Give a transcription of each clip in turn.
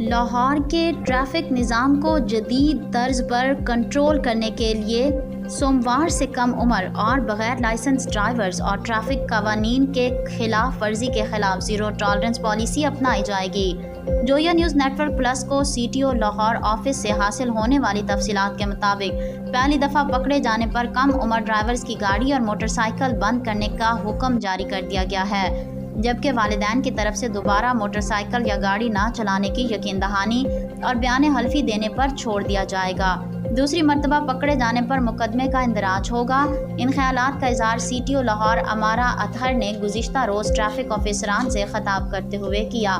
لاہور کے ٹریفک نظام کو جدید طرز پر کنٹرول کرنے کے لیے سوموار سے کم عمر اور بغیر لائسنس ڈرائیورز اور ٹریفک قوانین کے خلاف ورزی کے خلاف زیرو ٹالرنس پالیسی اپنائی جائے گی۔ جویا نیوز نیٹ ورک پلس کو C T O Lahore office سے حاصل ہونے والی تفصیلات کے مطابق پہلی دفعہ پکڑے جانے پر کم عمر ڈرائیورز کی گاڑی اور موٹر سائیکل بند کرنے کا حکم جاری کر دیا گیا ہے، جبکہ والدین کی طرف سے دوبارہ موٹر سائیکل یا گاڑی نہ چلانے کی یقین دہانی اور بیان حلفی دینے پر چھوڑ دیا جائے گا۔ دوسری مرتبہ پکڑے جانے پر مقدمے کا اندراج ہوگا۔ ان خیالات کا اظہار سی ٹی او لاہور امارہ اطہر نے گزشتہ روز ٹریفک آفیسران سے خطاب کرتے ہوئے کیا۔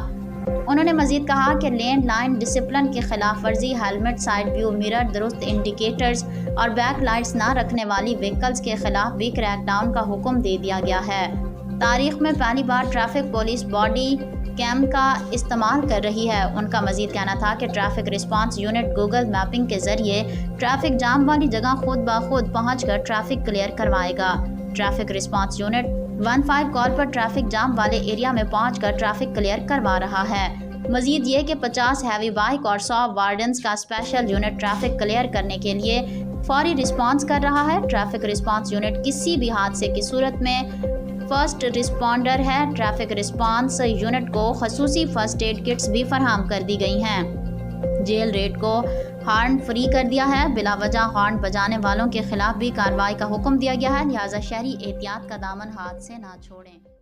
انہوں نے مزید کہا کہ لین لائن ڈسپلن کی خلاف ورزی، ہیلمٹ، سائیڈ ویو مرر، درست انڈیکیٹرز اور بیک لائٹس نہ رکھنے والی وہیکلز کے خلاف بھی کریک ڈاؤن کا حکم دے دیا گیا ہے۔ تاریخ میں پہلی بار ٹریفک پولیس باڈی کیم کا استعمال کر رہی ہے۔ ان کا مزید کہنا تھا کہ traffic response unit Google mapping کے ذریعے ٹریفک جام والی جگہ خود بخود پہنچ کر ٹریفک کلیئر کروائے گا۔ ٹریفک رسپانس یونٹ 15 کال پر ٹریفک جام والے ایریا میں پہنچ کر ٹریفک کلیئر کروا رہا ہے۔ مزید یہ کہ 50 ہیوی بائک اور 100 وارڈنز کا اسپیشل یونٹ ٹریفک کلیئر کرنے کے لیے فوری رسپانس کر رہا ہے۔ ٹریفک رسپانس یونٹ کسی بھی حادثے کی صورت میں فرسٹ رسپونڈر ہے۔ ٹریفک رسپانس یونٹ کو خصوصی فرسٹ ایڈ کٹس بھی فراہم کر دی گئی ہیں۔ جیل ریٹ کو ہارن فری کر دیا ہے۔ بلا وجہ ہارن بجانے والوں کے خلاف بھی کارروائی کا حکم دیا گیا ہے، لہٰذا شہری احتیاط کا دامن ہاتھ سے نہ چھوڑیں۔